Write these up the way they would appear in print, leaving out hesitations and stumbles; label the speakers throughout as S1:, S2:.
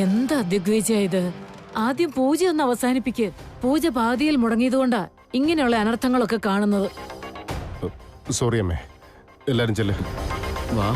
S1: എന്താ ദിഗ്വിജയ ഇത്? ആദ്യം പൂജ ഒന്ന് അവസാനിപ്പിക്ക്. പൂജ പാതിയിൽ മുടങ്ങിയതുകൊണ്ടാ ഇങ്ങനെയുള്ള അനർത്ഥങ്ങളൊക്കെ കാണുന്നത്.
S2: സോറി അമ്മേ, എല്ലാരും ചെല്ല്.
S3: വാ.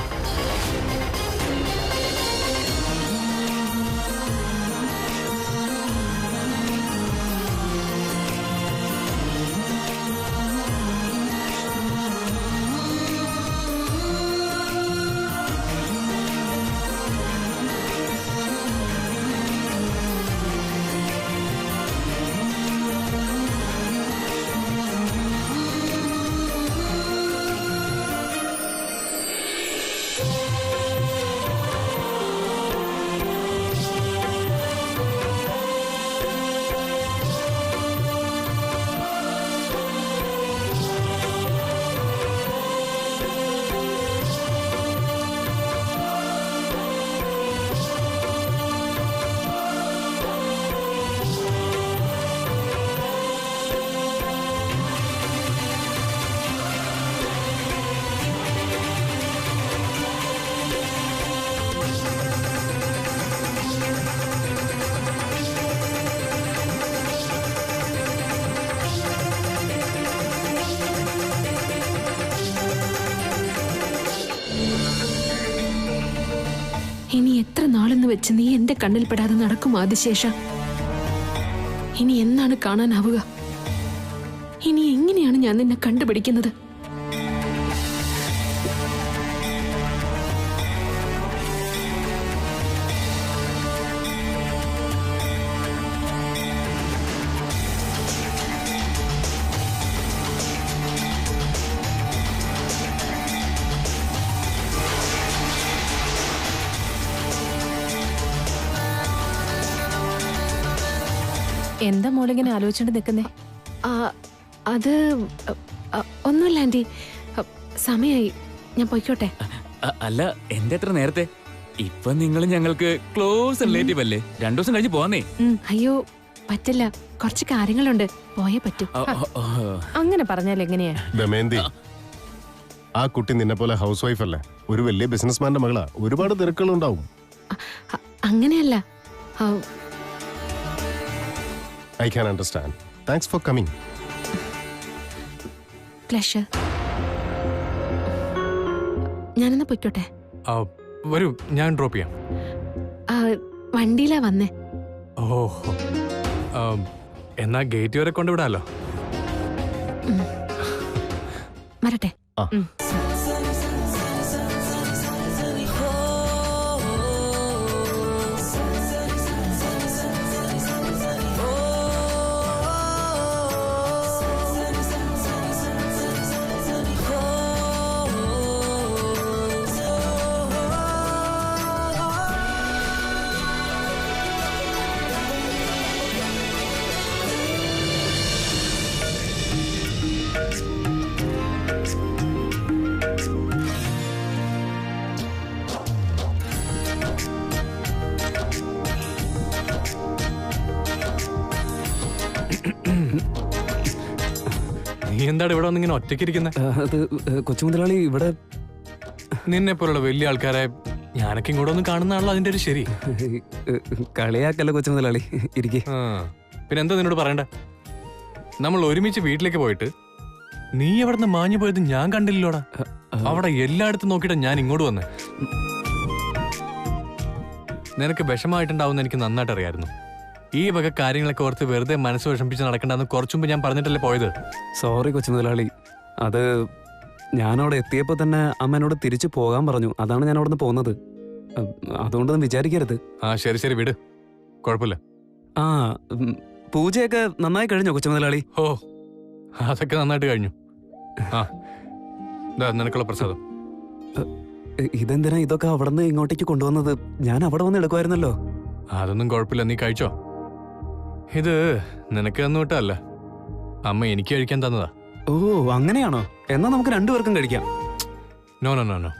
S4: ഇനി എത്ര നാളെന്ന് വെച്ച് നീ എന്റെ കണ്ണിൽ പെടാതെ നടക്കും ആദിശേഷ? ഇനി എന്നാണ് കാണാനാവുക? ഇനി എങ്ങനെയാണ് ഞാൻ നിന്നെ കണ്ടുപിടിക്കുന്നത്?
S5: എന്താ മോളിങ്ങനെ ആലോചിച്ചോണ്ട് നിൽക്കുന്നേ?
S4: അത് ഒന്നുമില്ല ആന്റി, സമയായി, ഞാൻ പൊയ്ക്കോട്ടെ.
S3: അല്ല, എന്റെ എത്ര നേരത്തെ? ഇപ്പൊ നിങ്ങൾ ഞങ്ങൾക്ക് ക്ലോസ് റിലേറ്റീവ് അല്ലേ? 2 ദിവസം കഴിഞ്ഞ് പോവാന്നേ.
S4: അയ്യോ പറ്റില്ല, കുറച്ച് കാര്യങ്ങളുണ്ട്, പോയേ പറ്റൂ.
S5: അങ്ങനെ പറഞ്ഞാൽ എങ്ങനെയാ?
S2: ദമയന്തി, ആ കുട്ടി നിന്നെ പോലെ ഹൗസ് വൈഫ് അല്ലേ? ഒരു വലിയ ബിസിനസ്മാന്റെ മകളാ. ഒരുപാട് തിരക്കുകളുണ്ടാവും.
S4: അങ്ങനെയല്ല.
S2: I can understand. Thanks for coming.
S4: Pleasure. ഞാനെന്നാ പൊയ്ക്കോട്ടെ.
S6: വരൂ, ഞാൻ ഡ്രോപ്പ് ചെയ്യാം.
S4: വണ്ടിയിലാ വന്നേ.
S6: ഓഹോ, എന്നാ ഗേറ്റ് വരെ കൊണ്ടുവിടാലോ.
S4: വരട്ടെ.
S6: നീ എന്താണ് ഇവിടെ വന്നിങ്ങനെ ഒറ്റയ്ക്കിരിക്കുന്നത്?
S3: അത് കൊച്ചുമുതലാളി, ഇവിടെ
S6: നിന്നെ പോലുള്ള വലിയ ആൾക്കാരെ ഞാനൊക്കെ ഇങ്ങോട്ട് ഒന്ന് കാണുന്നതാണല്ലോ അതിന്റെ ഒരു ശരി.
S3: കളിയാക്കല്ല കൊച്ചുമുതലാളി, ഇരിക്കേ.
S6: പിന്നെ എന്താ നിന്നോട് പറയണ്ട? നമ്മൾ ഒരുമിച്ച് വീട്ടിലേക്ക് പോയിട്ട് നീ എവിടെ നിന്ന് മാഞ്ഞു പോയത് ഞാൻ കണ്ടില്ലോടാ. അവിടെ എല്ലായിടത്തും നോക്കിയിട്ട് ഞാൻ ഇങ്ങോട്ട് വന്നേ. നിനക്ക് വിഷമമായിട്ടുണ്ടാവുന്ന എനിക്ക് നന്നായിട്ട് അറിയായിരുന്നു. ഈ വക കാര്യങ്ങളൊക്കെ ഓർത്ത് വെറുതെ മനസ്സ് വിഷമിപ്പിച്ച് നടക്കണ്ടെന്ന് കുറച്ചുമ്പ് ഞാൻ പറഞ്ഞിട്ടല്ലേ പോയത്.
S3: സോറി കൊച്ചുമുതലാളി, അത് ഞാനവിടെ എത്തിയപ്പോൾ തന്നെ അമ്മ എന്നോട് തിരിച്ചു പോകാൻ പറഞ്ഞു. അതാണ് ഞാൻ അവിടെ നിന്ന് പോകുന്നത്. അതുകൊണ്ടൊന്നും വിചാരിക്കരുത്.
S6: ശരി ശരി, വിട്, കുഴപ്പമില്ല.
S3: പൂജയൊക്കെ നന്നായി കഴിഞ്ഞോ കൊച്ചുമുതലാളി?
S6: ഓ, അതൊക്കെ നന്നായിട്ട് കഴിഞ്ഞു. നിനക്കുള്ള പ്രസാദം.
S3: ഇതെന്തിനാ ഇതൊക്കെ അവിടെ നിന്ന് ഇങ്ങോട്ടേക്ക് കൊണ്ടുവന്നത്? ഞാൻ അവിടെ വന്ന് എടുക്കുമായിരുന്നല്ലോ.
S6: അതൊന്നും കുഴപ്പമില്ല, നീ കഴിച്ചോ. ഇത് നിനക്ക് തന്നുവിട്ടല്ല, അമ്മ എനിക്ക് കഴിക്കാൻ തന്നതാ.
S3: ഓ, അങ്ങനെയാണോ? എന്നാ നമുക്ക് രണ്ടുപേർക്കും കഴിക്കാം.
S6: നോ നോ നോ നോ,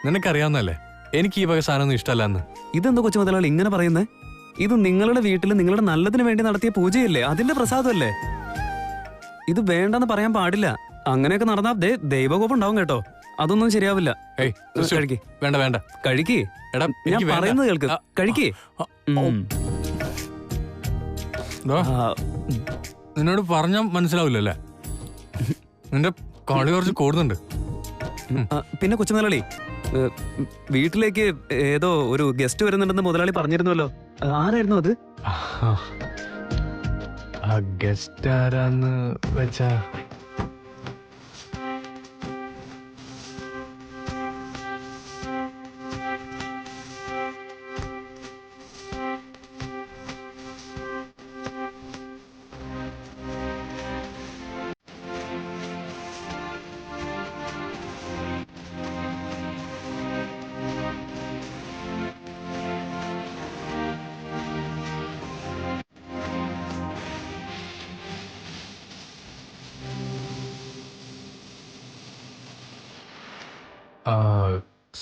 S6: നിനക്കറിയാവുന്നല്ലേ എനിക്ക് ഈ വക സാധനമൊന്നും ഇഷ്ടമല്ലെന്ന്.
S3: ഇതെന്താ കൊച്ചുമുതലാളി ഇങ്ങനെ പറയുന്നേ? ഇത് നിങ്ങളുടെ വീട്ടിൽ നിങ്ങളുടെ നല്ലതിന് വേണ്ടി നടത്തിയ പൂജയല്ലേ, അതിന്റെ പ്രസാദമല്ലേ. ഇത് വേണ്ടെന്ന് പറയാൻ പാടില്ല. അങ്ങനെയൊക്കെ നടന്നാ ദൈവകോപം ഉണ്ടാവും കേട്ടോ. അതൊന്നും ശരിയാവില്ല.
S6: വേണ്ട വേണ്ട,
S3: കഴിക്കേ.
S6: എടാ,
S3: ഞാൻ പറയുന്നത് കേൾക്ക്. കഴിക്കേ.
S6: ദാ, നിന്നോട് പറഞ്ഞാൽ മനസ്സിലാവില്ലല്ലേ? നിന്റെ കളി കുറച്ച് കൂടുന്നുണ്ട്.
S3: പിന്നെ കൊച്ചുമുതലാളി, വീട്ടിലേക്ക് ഏതോ ഒരു ഗസ്റ്റ് വരുന്നുണ്ടെന്ന് മുതലാളി പറഞ്ഞിരുന്നല്ലോ. ആരായിരുന്നു അത്?
S6: ആ ഗസ്റ്റ് ആരാന്ന് വെച്ചാ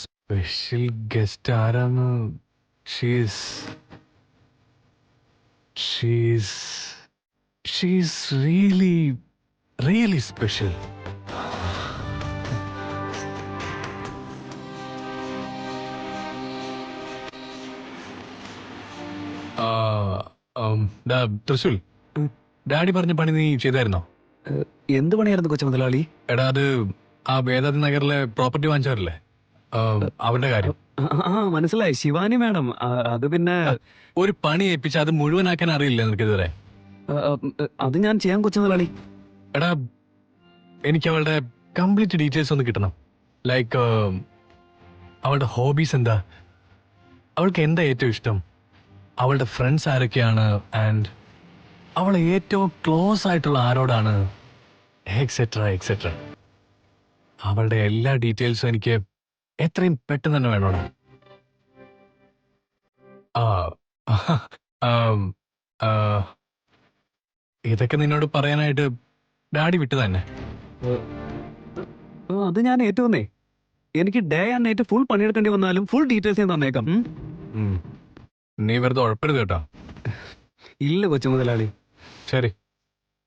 S6: സ്പെഷ്യൽ ഗസ്റ്റ് ആരാന്ന് she's really really special. തൃശൂൽ, daddy പറഞ്ഞ പണി നീ ചെയ്തായിരുന്നോ?
S3: എന്ത് പണിയായിരുന്നു കൊച്ചുമുതലാളി?
S6: എടാ, അത് ആ വേദാതി നഗറിലെ പ്രോപ്പർട്ടി വാങ്ങിച്ചവരല്ലേ, അവരുടെ കാര്യം.
S3: മനസ്സിലായി, ശിവാനി മാഡം. അത് പിന്നെ
S6: ഒരു പണി ഏൽപ്പിച്ച അത് മുഴുവനാക്കാൻ അറിയില്ല നിനക്കിതുവരെ.
S3: അത് ഞാൻ ചെയ്യാൻ കൊച്ചുമുതലാളി.
S6: എടാ, എനിക്ക് അവളുടെ കംപ്ലീറ്റ് ഡീറ്റെയിൽസ് ഒന്ന് കിട്ടണം. ലൈക്ക് അവളുടെ ഹോബീസ് എന്താ, അവൾക്ക് എന്താ ഏറ്റവും ഇഷ്ടം, അവളുടെ ഫ്രണ്ട്സ് ആരൊക്കെയാണ്, ആൻഡ് അവൾ ഏറ്റവും ക്ലോസ് ആയിട്ടുള്ള ആരോടാണ്, എക്സെട്ര എക്സെട്ര. അവളുടെ എല്ലാ ഡീറ്റെയിൽസും എനിക്ക് എത്രയും പെട്ടെന്ന് തന്നെ വേണോടാ. ഇതൊക്കെ നിന്നോട് പറയാനായിട്ട് ഡാഡി വിട്ടു തന്നെ.
S3: അത് ഞാൻ ഏറ്റുവന്നേ. എനിക്ക് ഡേ ആൻഡ് നൈറ്റ് ഫുൾ പണിയെടുക്കേണ്ടി വന്നാലും ഫുൾ ഡീറ്റെയിൽസ് ഞാൻ തന്നേക്കാം.
S6: നീ വെറുതെ ഉഴപ്പരുത് കേട്ടോ.
S3: ഇല്ല കൊച്ചുമുതലാളി.
S6: ശരി,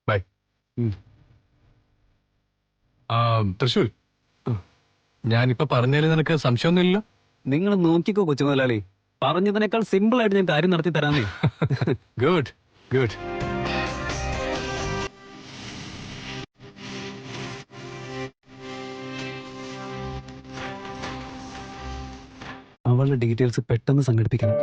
S6: ബൈ. തൃശൂൽ, ഞാനിപ്പോ പറഞ്ഞാലും നിനക്ക് സംശയമൊന്നുമില്ല?
S3: നിങ്ങൾ നോക്കിക്കോ കൊച്ചുമുതലാളി, പറഞ്ഞതിനേക്കാൾ സിമ്പിൾ ആയിട്ട് ഞാൻ കാര്യം നടത്തി തരാന്നേ.
S6: Good good.
S3: അവളുടെ ഡീറ്റെയിൽസ് പെട്ടെന്ന് സംഘടിപ്പിക്കണം.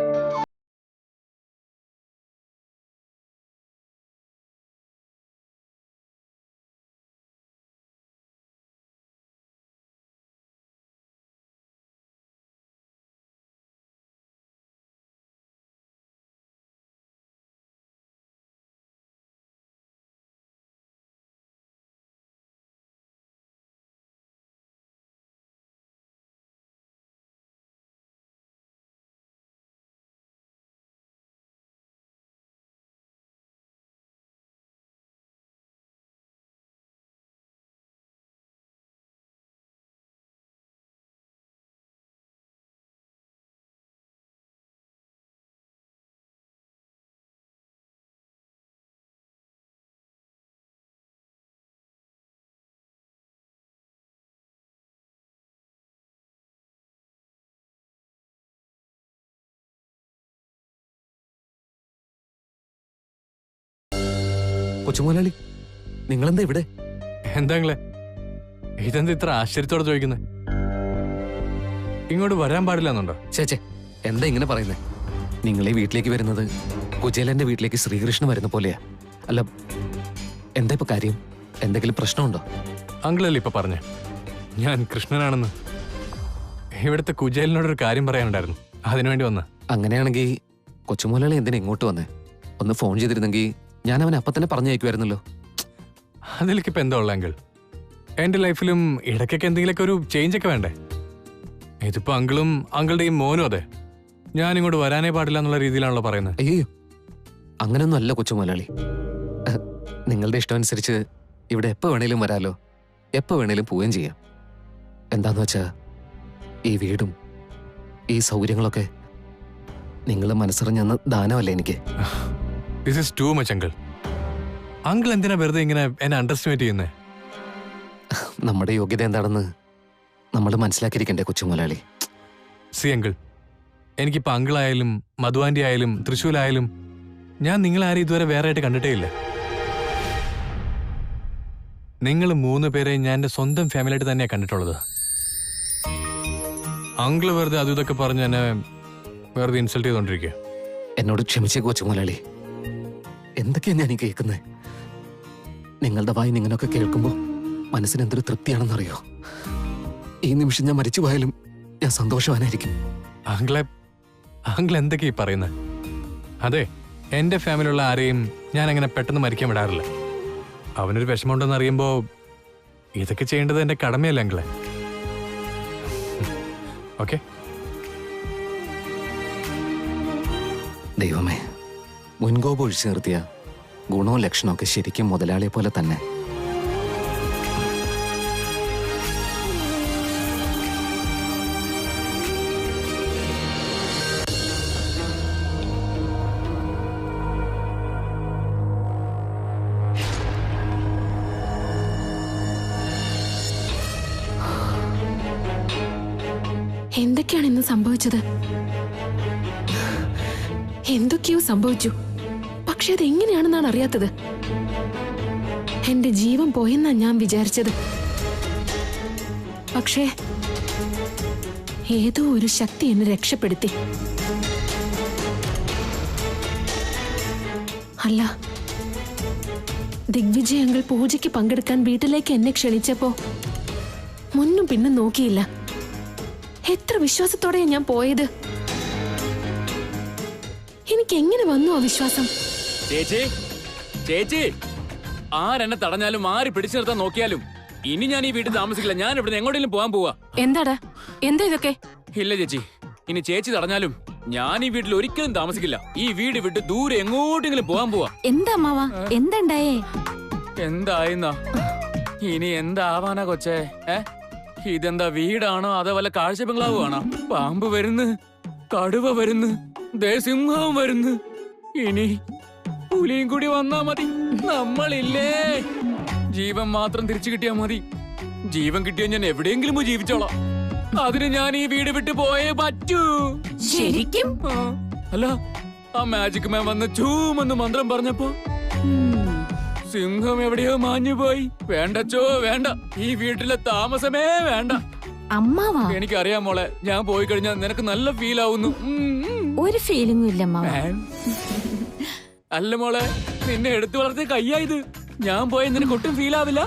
S7: കൊച്ചുമുതലാളി, നിങ്ങളെന്താ ഇവിടെ?
S6: എന്താങ്ങളെ, ഇതെന്താ ഇത്ര ആശ്ചര്യത്തോടെ ചോദിക്കുന്നത്? ഇങ്ങോട്ട് വരാൻ പാടില്ലെന്നുണ്ടോ?
S7: ചേച്ചേ, എന്താ ഇങ്ങനെ പറയുന്നേ? നിങ്ങൾ ഈ വീട്ടിലേക്ക് വരുന്നത് കുചേലന്റെ വീട്ടിലേക്ക് ശ്രീകൃഷ്ണൻ വരുന്ന പോലെയാ. അല്ല, എന്താ ഇപ്പൊ കാര്യം? എന്തെങ്കിലും പ്രശ്നമുണ്ടോ?
S6: അങ്കിളല്ലേ ഇപ്പൊ പറഞ്ഞേ ഞാൻ കൃഷ്ണനാണെന്ന്? ഇവിടുത്തെ കുചേലിനോടൊരു കാര്യം പറയാനുണ്ടായിരുന്നു, അതിനുവേണ്ടി വന്ന.
S7: അങ്ങനെയാണെങ്കിൽ കൊച്ചുമുതലാളി എന്തിനാ ഇങ്ങോട്ട് വന്നേ? ഒന്ന് ഫോൺ ചെയ്തിരുന്നെങ്കിൽ ഞാൻ അവനെ അപ്പൊ തന്നെ പറഞ്ഞയക്കുമായിരുന്നല്ലോ.
S6: അതിലേക്കിപ്പോ എന്താ ഉള്ള അങ്കിൾ? എന്റെ ലൈഫിലും ഇടയ്ക്കൊക്കെ എന്തെങ്കിലുമൊക്കെ ഒരു ചേഞ്ച് ഒക്കെ വേണ്ടേ? ഇതിപ്പോ അങ്കിളും അങ്കിളുടെയും മോനും അതെ, ഞാൻ ഇങ്ങോട്ട് വരാനേ പാടില്ല എന്നുള്ള രീതിയിലാണല്ലോ പറയുന്നത്.
S7: അയ്യോ, അങ്ങനൊന്നും അല്ല കൊച്ചുമുതലാളി. നിങ്ങളുടെ ഇഷ്ടം അനുസരിച്ച് ഇവിടെ എപ്പോ വേണേലും വരാലോ, എപ്പോ വേണേലും പോവുകയും ചെയ്യാം. എന്താന്ന് വെച്ചാ ഈ വീടും ഈ സൗകര്യങ്ങളൊക്കെ നിങ്ങൾ മനസ്സറിഞ്ഞെന്ന് ദാനമല്ലേ എനിക്ക്.
S6: This is too much uncle. Uncle എന്തിനാ വെറുതെ ഇങ്ങനെ എന്നെ അണ്ടർസ്റ്റിമേറ്റ് ചെയ്യുന്നേ?
S7: നമ്മുടെ യോഗ്യത എന്താണെന്ന് നമ്മൾ മനസ്സിലാക്കിയിരിക്കണ്ടേ കൊച്ചുമുതലാളി?
S6: സി അങ്കിൾ, എനിക്കിപ്പോ അങ്കിളായാലും മധുവാന്റി ആയാലും തൃശ്ശൂലായാലും ഞാൻ നിങ്ങളാരും ഇതുവരെ വേറെ ആയിട്ട് കണ്ടിട്ടേ ഇല്ല. നിങ്ങൾ 3 പേരെ ഞാൻ എന്റെ സ്വന്തം ഫാമിലിയായിട്ട് തന്നെയാണ് കണ്ടിട്ടുള്ളത്. അങ്കിള് വെറുതെ അതും ഇതൊക്കെ പറഞ്ഞ് എന്നെ വെറുതെ ഇൻസൾട്ട് ചെയ്തോണ്ടിരിക്കുക.
S7: എന്നോട് ക്ഷമിച്ചേക്ക് കൊച്ചു മുതലാളി. എന്തൊക്കെയാ ഞാൻ ഈ കേൾക്കുന്നത്? നിങ്ങളുടെ വായിന്ന് ഇങ്ങനെയൊക്കെ കേൾക്കുമ്പോ മനസ്സിന് എന്തൊരു തൃപ്തിയാണെന്നറിയോ? ഈ നിമിഷം ഞാൻ മരിച്ചു പോയാലും ഞാൻ സന്തോഷവാനായിരിക്കും.
S6: അങ്കിൾ എന്തൊക്കെയാ പറയുന്നത്? അതെ, എന്റെ ഫാമിലിയുള്ള ആരെയും ഞാൻ അങ്ങനെ പെട്ടെന്ന് മരിക്കാൻ വിടാറില്ല. അവനൊരു വിഷമമുണ്ടെന്ന് അറിയുമ്പോ ഇതൊക്കെ ചെയ്യേണ്ടത് എന്റെ കടമയല്ല അങ്കിളെ. ഓക്കെ?
S7: ദൈവമേ, മുൻകോപം ഒഴിച്ചു നിർത്തിയ ഗുണവും ലക്ഷണമൊക്കെ ശരിക്കും മുതലാളിയെ പോലെ തന്നെ.
S4: എന്തൊക്കെയാണ് ഇന്ന് സംഭവിച്ചത്? എന്തൊക്കെയോ സംഭവിച്ചു, പക്ഷെ അതെങ്ങനെയാണെന്നാണ് അറിയാത്തത്. എന്റെ ജീവൻ പോയെന്നാ ഞാൻ വിചാരിച്ചത്. പക്ഷേ ഏതോ ഒരു ശക്തി എന്നെ രക്ഷപ്പെടുത്തി. അല്ല, ദിഗ്വിജയങ്ങൾ പൂജയ്ക്ക് പങ്കെടുക്കാൻ വീട്ടിലേക്ക് എന്നെ ക്ഷണിച്ചപ്പോ മുന്നും പിന്നും നോക്കിയില്ല. എത്ര വിശ്വാസത്തോടെയാ ഞാൻ പോയത്. എനിക്ക് എങ്ങനെ വന്നു ആ വിശ്വാസം?
S8: ചേച്ചി, ചേച്ചി, ആരെന്നെ തടഞ്ഞാലും ആര് പിടിച്ചു നിർത്താൻ നോക്കിയാലും ഇനി ഞാൻ ഈ വീട്ടിൽ താമസിക്കില്ല. ഞാൻ ഇവിടെ എങ്ങോട്ടെങ്കിലും പോകാൻ പോവാ.
S5: എന്താടാ, എന്താ ഇതൊക്കെ?
S8: ഇല്ല ചേച്ചി, ഇനി ചേച്ചി തടഞ്ഞാലും ഞാൻ ഈ വീട്ടിൽ ഒരിക്കലും താമസിക്കില്ല. ഈ വീട് വിട്ട് ദൂരെ എങ്ങോട്ടെങ്കിലും പോകാൻ പോവാ.
S5: എന്താ അമ്മാവാ, എന്താണ്ടായേ?
S8: എന്തായെന്നാ? ഇനി എന്താവാനാ കൊച്ചേ? ഇതെന്താ വീടാണോ അതോ വല്ല കാഴ്ച ബംഗ്ലാവുമാണോ? പാമ്പ് വരുന്നു, കടുവ വരുന്നു, സിംഹവും വരുന്നു. ഇനി പുലിയും കൂടി വന്നാ മതി. നമ്മളില്ലേ, ജീവൻ മാത്രം തിരിച്ചു കിട്ടിയാ മതി. ജീവൻ കിട്ടിയാൽ ഞാൻ എവിടെയെങ്കിലും പോയി ജീവിച്ചോളാം. അതിന് ഞാൻ ഈ വീട് വിട്ട് പോയേ പറ്റൂ.
S5: ശരിക്കും?
S8: അല്ല, ആ മാജിക് മാൻ വന്ന് ചൂമെന്ന് മന്ത്രം പറഞ്ഞപ്പോ സിംഹം എവിടെയോ മാഞ്ഞു പോയി. വേണ്ടച്ചോ വേണ്ട, ഈ വീട്ടിലെ താമസമേ വേണ്ട.
S5: അമ്മാവാ,
S8: എനിക്കറിയാം മോളെ, ഞാൻ പോയി കഴിഞ്ഞാൽ നിനക്ക് നല്ല ഫീൽ ആവുന്നു.
S5: ഒരു ഫീലിംഗും ഇല്ല അമ്മാവാ.
S8: അല്ല മോളെ, നിന്നെ എടുത്തു വളർത്തിയ കയ്യായത്. ഞാൻ പോയ നിനക്ക് ഒട്ടും ഫീൽ ആവില്ല.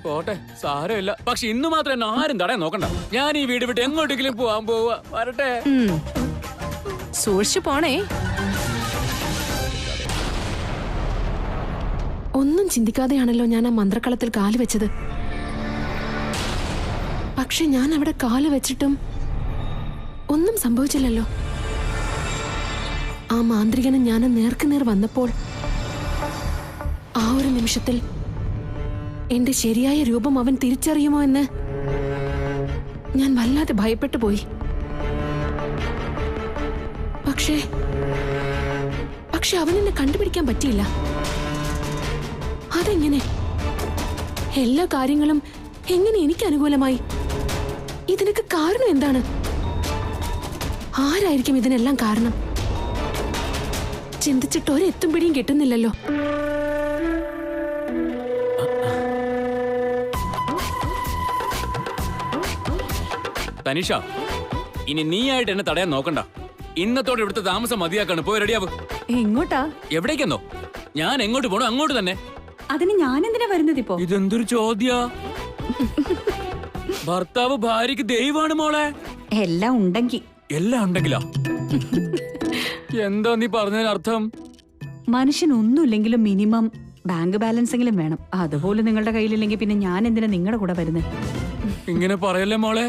S8: പോട്ടെ, സാരമില്ല. പക്ഷെ ഇന്ന് മാത്രം എന്നെ ആരും തടയാൻ നോക്കണ്ട. ഞാൻ ഈ വീട് വിട്ട് എങ്ങോട്ടെങ്കിലും പോവാൻ പോവാ. വരട്ടെ.
S5: സൂക്ഷിച്ചു പോണേ.
S4: ഒന്നും ചിന്തിക്കാതെയാണല്ലോ ഞാൻ ആ മന്ത്രക്കളത്തിൽ കാല് വെച്ചത്. പക്ഷെ ഞാൻ അവിടെ കാല് വെച്ചിട്ടും ഒന്നും സംഭവിച്ചില്ലല്ലോ. ആ മാന്ത്രികന് ഞാൻ നേർക്കുനേർ വന്നപ്പോൾ ആ ഒരു നിമിഷത്തിൽ എന്റെ ശരിയായ രൂപം അവൻ തിരിച്ചറിയുമോ എന്ന് ഞാൻ വല്ലാതെ ഭയപ്പെട്ടു പോയി. പക്ഷേ അവനെന്നെ കണ്ടുപിടിക്കാൻ പറ്റിയില്ല. അതെങ്ങനെ? എല്ലാ കാര്യങ്ങളും എങ്ങനെ എനിക്ക് അനുകൂലമായി? ഇതിനൊക്കെ കാരണം എന്താണ്? ആരായിരിക്കും ഇതിനെല്ലാം കാരണം? ചിന്തിച്ചിട്ട് ഒരെത്തും പിടിയും കിട്ടുന്നില്ലല്ലോ.
S8: തനിഷ, ഇനി നീയായിട്ട് എന്നെ തടയാൻ നോക്കണ്ട. ഇന്നത്തോടെ ഇവിടുത്തെ താമസം മതിയാക്കാണ്. പോയി റെഡിയാവ്.
S9: എങ്ങോട്ടാ?
S8: എവിടേക്കെന്നോ? ഞാൻ എങ്ങോട്ട് പോണോ അങ്ങോട്ട് തന്നെ.
S9: അതിന് ഞാൻ എന്തിനാ വരുന്നത് ഇപ്പോ?
S8: ഇതെന്തൊരു ചോദ്യാ? ഭർത്താവ് ഭാര്യക്ക് ദൈവമാണ് മോളെ.
S9: എല്ലാം
S8: ഉണ്ടെങ്കിലാ? എന്താ നീ പറഞ്ഞതിനർത്ഥം?
S9: മനുഷ്യനൊന്നുമില്ലെങ്കിലും മിനിമം ബാങ്ക് ബാലൻസ് എങ്കിലും വേണം. അതുപോലെ നിങ്ങളുടെ കയ്യിലില്ലെങ്കിൽ പിന്നെ ഞാൻ എന്തിനാ നിങ്ങളുടെ കൂടെ വരുന്നത്?
S8: ഇങ്ങനെ പറയല്ലേ മോളെ.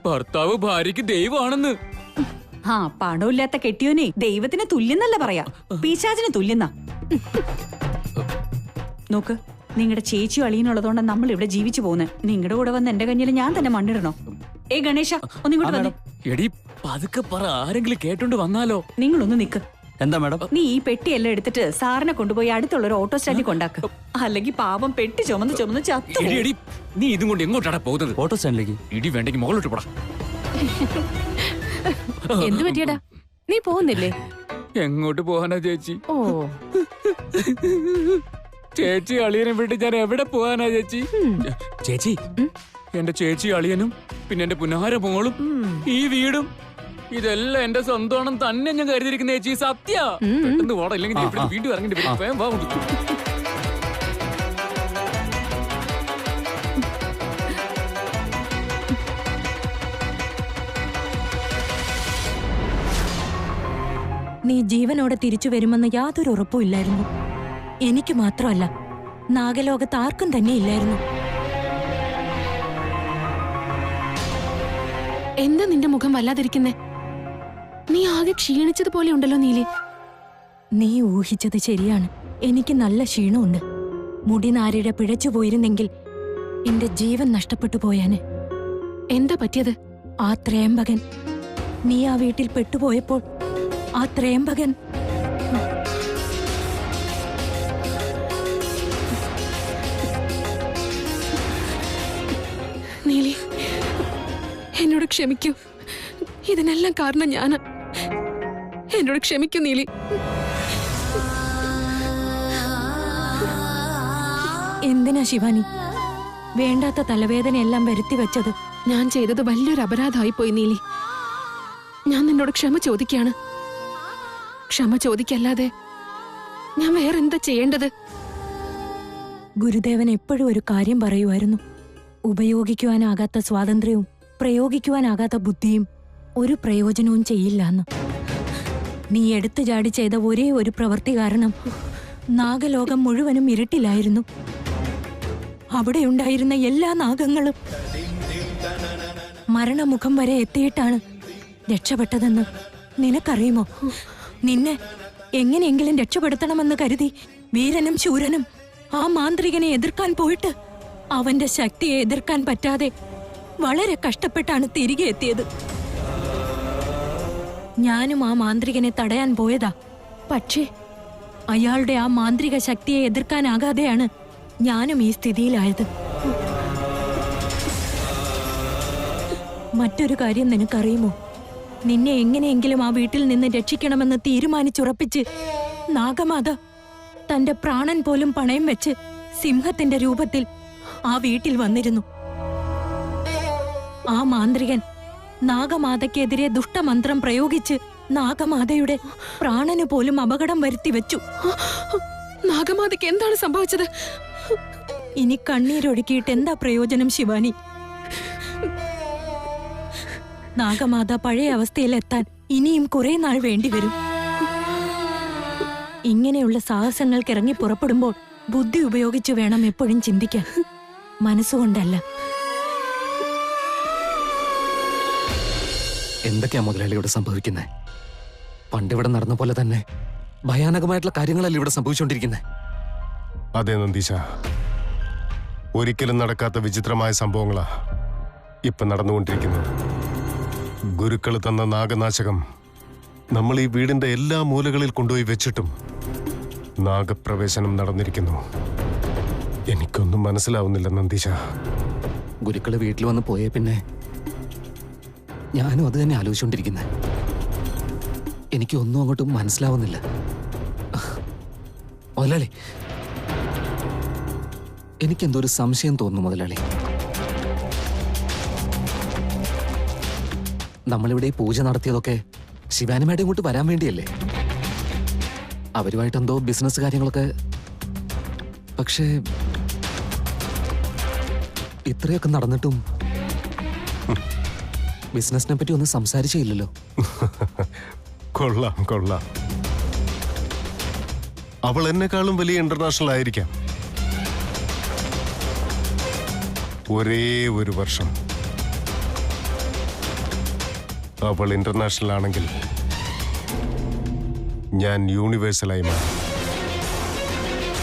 S8: ഭർത്താവ് ഭാര്യക്ക് ദൈവമാണെന്ന്.
S9: പണമില്ലാത്ത കെട്ടിയോനെ ദൈവത്തിന് തുല്യെന്നല്ല പറയാ, പിശാചിന് തുല്യെന്നാ. നോക്ക്, നിങ്ങളുടെ ചേച്ചിയും അളിയനുള്ളതുകൊണ്ട് നമ്മൾ ഇവിടെ ജീവിച്ചു പോകുന്നത്. നിങ്ങളുടെ കൂടെ വന്ന് എന്റെ കഞ്ഞിൽ ഞാൻ തന്നെ മണ്ണിടണോ? ഗണേശ, ഒന്നിങ്ങോട്ട് വന്നേ.
S8: എടി പതുക്കെ പറ, ആരെങ്കിലും കേട്ടോണ്ട് വന്നാലോ?
S9: നിങ്ങളൊന്ന് നിക്ക്.
S3: എന്താ മാഡം?
S9: നീ ഈ പെട്ടിയെല്ലാം എടുത്തിട്ട് സാറിനെ കൊണ്ടുപോയി അടുത്തുള്ള ഒരു ഓട്ടോ സ്റ്റാൻഡിൽ കൊണ്ടാക്ക്. അല്ലെങ്കിൽ പാവം പെട്ടി ചുമന്ന് ചത്തു.
S8: നീ ഇതും കൊണ്ട് എങ്ങോട്ടാണ് പോകുന്നത്?
S3: ഓട്ടോ സ്റ്റാൻഡിലേക്ക്.
S8: ഇടി വേണ്ടെങ്കിൽ മുകളിലോട്ട് പോടാ.
S4: എന്തു പറ്റിയടാ? നീ പോകുന്നില്ലേ?
S8: എങ്ങോട്ട് പോകാനാ ചേച്ചി?
S4: ഓ,
S8: ചേച്ചി അളിയനെ വിട്ട് ഞാൻ എവിടെ പോകാനാ ചേച്ചി? ചേച്ചി, എന്റെ ചേച്ചി അളിയനും പിന്നെ എന്റെ പുനാര മോളും ഈ വീടും ഇതെല്ലാം എന്റെ സ്വന്തമാണെന്ന് തന്നെ ഞാൻ കരുതിയിരിക്കുന്ന ചേച്ചി. സത്യ പെട്ടെന്ന് പോടാ, ഇല്ലെങ്കിൽ ഞാൻ ഇവിടെ വീണ്ടും ഇറങ്ങിട്ട് വരും. വേഗം വാ.
S5: നീ ജീവനോടെ തിരിച്ചു വരുമെന്ന് യാതൊരു ഉറപ്പും ഇല്ലായിരുന്നു. എനിക്ക് മാത്രമല്ല, നാഗലോകത്ത് ആർക്കും തന്നെ ഇല്ലായിരുന്നു.
S4: എന്താ നിന്റെ മുഖം വല്ലാതിരിക്കുന്നേ? നീ ആകെ ക്ഷീണിച്ചതുപോലെ ഉണ്ടല്ലോ നീലി.
S5: നീ ഊഹിച്ചത് ശരിയാണ്. എനിക്ക് നല്ല ക്ഷീണമുണ്ട്. മുടിനാരിഴ പിഴച്ചു പോയിരുന്നെങ്കിൽ എന്റെ ജീവൻ നഷ്ടപ്പെട്ടു പോയാന്.
S4: എന്താ പറ്റിയത്?
S5: ആ ത്രയംബകൻ, നീ ആ വീട്ടിൽ പെട്ടുപോയപ്പോൾ ആ ത്രയംബകൻ
S4: നീലി, എന്നോട് ക്ഷമിക്കൂ. ഇതിനെല്ലാം കാരണം ഞാന്. എന്നോട് ക്ഷമിക്കൂ നീലി.
S5: എന്തിനാ ശിവാനി വേണ്ടാത്ത തലവേദനയെല്ലാം വരുത്തി വെച്ചത്?
S4: ഞാൻ ചെയ്തത് വലിയൊരു അപരാധമായി പോയി നീലി. ഞാൻ നിന്നോട് ക്ഷമ ചോദിക്കാണ്. ക്ഷമ ചോദിക്കല്ലാതെ ഞാൻ വേറെന്താ ചെയ്യേണ്ടത്?
S5: ഗുരുദേവൻ എപ്പോഴും ഒരു കാര്യം പറയുമായിരുന്നു. ഉപയോഗിക്കുവാനാകാത്ത സ്വാതന്ത്ര്യവും പ്രയോഗിക്കുവാനാകാത്ത ബുദ്ധിയും ഒരു പ്രയോജനവും ചെയ്യില്ലാന്ന്. നീ എടുത്തു ചാടി ചെയ്ത ഒരേ ഒരു പ്രവൃത്തി കാരണം നാഗലോകം മുഴുവനും ഇരുട്ടിലായിരുന്നു. അവിടെയുണ്ടായിരുന്ന എല്ലാ നാഗങ്ങളും മരണമുഖം വരെ എത്തിയിട്ടാണ് രക്ഷപ്പെട്ടതെന്ന് നിനക്കറിയുമോ? നിന്നെ എങ്ങനെയെങ്കിലും രക്ഷപ്പെടുത്തണമെന്ന് കരുതി വീരനും ശൂരനും ആ മാന്ത്രികനെ എതിർക്കാൻ പോയിട്ട് അവന്റെ ശക്തിയെ എതിർക്കാൻ പറ്റാതെ വളരെ കഷ്ടപ്പെട്ടാണ് തിരികെ എത്തിയത്. ഞാനും ആ മാന്ത്രികനെ തടയാൻ പോയതാ. പക്ഷേ അയാളുടെ ആ മാന്ത്രിക ശക്തിയെ എതിർക്കാനാകാതെയാണ് ഞാനും ഈ സ്ഥിതിയിലായത്. മറ്റൊരു കാര്യം നിനക്കറിയുമോ? നിന്നെ എങ്ങനെയെങ്കിലും ആ വീട്ടിൽ നിന്ന് രക്ഷിക്കണമെന്ന് തീരുമാനിച്ചുറപ്പിച്ച് നാഗമാത തന്റെ പ്രാണൻ പോലും പണയം വെച്ച് സിംഹത്തിന്റെ രൂപത്തിൽ ആ വീട്ടിൽ വന്നിരുന്നു. ആ മാന്ത്രികൻ നാഗമാതയ്ക്കെതിരെ ദുഷ്ടമന്ത്രം പ്രയോഗിച്ച് നാഗമാതയുടെ പ്രാണന് പോലും അപകടം വരുത്തി വെച്ചു.
S4: നാഗമാതയ്ക്ക് എന്താണ് സംഭവിച്ചത്?
S5: ഇനി കണ്ണീരൊഴുക്കിയിട്ട് എന്താ പ്രയോജനം ശിവാനി? നാഗമാത പഴയ അവസ്ഥയിലെത്താൻ ഇനിയും കുറെ നാൾ വേണ്ടിവരും. ഇങ്ങനെയുള്ള സാഹസങ്ങൾക്ക് ഇറങ്ങി പുറപ്പെടുമ്പോൾ ബുദ്ധി ഉപയോഗിച്ചു വേണം എപ്പോഴും ചിന്തിക്കാൻ, മനസ്സുകൊണ്ടല്ല.
S7: എന്തൊക്കെയാ മുതലാളിയോട് സംഭവിക്കുന്നത്? പണ്ടിവിടെ നടന്ന പോലെ തന്നെ ഭയാനകമായിട്ടുള്ള കാര്യങ്ങളല്ലേ ഇവിടെ സംഭവിച്ചുകൊണ്ടിരിക്കുന്നത്?
S2: അതെ നന്ദീശ, ഒരിക്കലും നടക്കാത്ത വിചിത്രമായ സംഭവങ്ങളാ ഇപ്പൊ നടന്നുകൊണ്ടിരിക്കുന്നത്. ഗുരുക്കൾ തന്ന നാഗനാശകം നമ്മൾ ഈ വീടിന്റെ എല്ലാ മൂലകളിൽ കൊണ്ടുപോയി വെച്ചിട്ടും നാഗപ്രവേശനം നടന്നിരിക്കുന്നു. എനിക്കൊന്നും മനസ്സിലാവുന്നില്ല നന്ദീശ.
S7: ഗുരുക്കള് വീട്ടിൽ വന്ന് പോയേ പിന്നെ ഞാനും അത് തന്നെ ആലോചിച്ചുകൊണ്ടിരിക്കുന്നത്. എനിക്കൊന്നും അങ്ങോട്ടും മനസ്സിലാവുന്നില്ല. മുതലാളി, എനിക്കെന്തോ ഒരു സംശയം തോന്നുന്നു മുതലാളി. നമ്മളിവിടെ ഈ പൂജ നടത്തിയതൊക്കെ ശിവാനിമയുടെ ഇങ്ങോട്ട് വരാൻ വേണ്ടിയല്ലേ? അവരുമായിട്ട് എന്തോ ബിസിനസ് കാര്യങ്ങളൊക്കെ. പക്ഷേ ഇത്രയൊക്കെ നടന്നിട്ടും ബിസിനസിനെ പറ്റി ഒന്നും സംസാരിച്ചില്ലല്ലോ.
S2: കൊള്ളാം കൊള്ളാം. അവൾ എന്നെക്കാളും വലിയ ഇന്റർനാഷണൽ ആയിരിക്കാം. ഒരേ ഒരു വർഷം അവൾ ഇന്റർനാഷണൽ ആണെങ്കിൽ ഞാൻ യൂണിവേഴ്സലായി മാറും.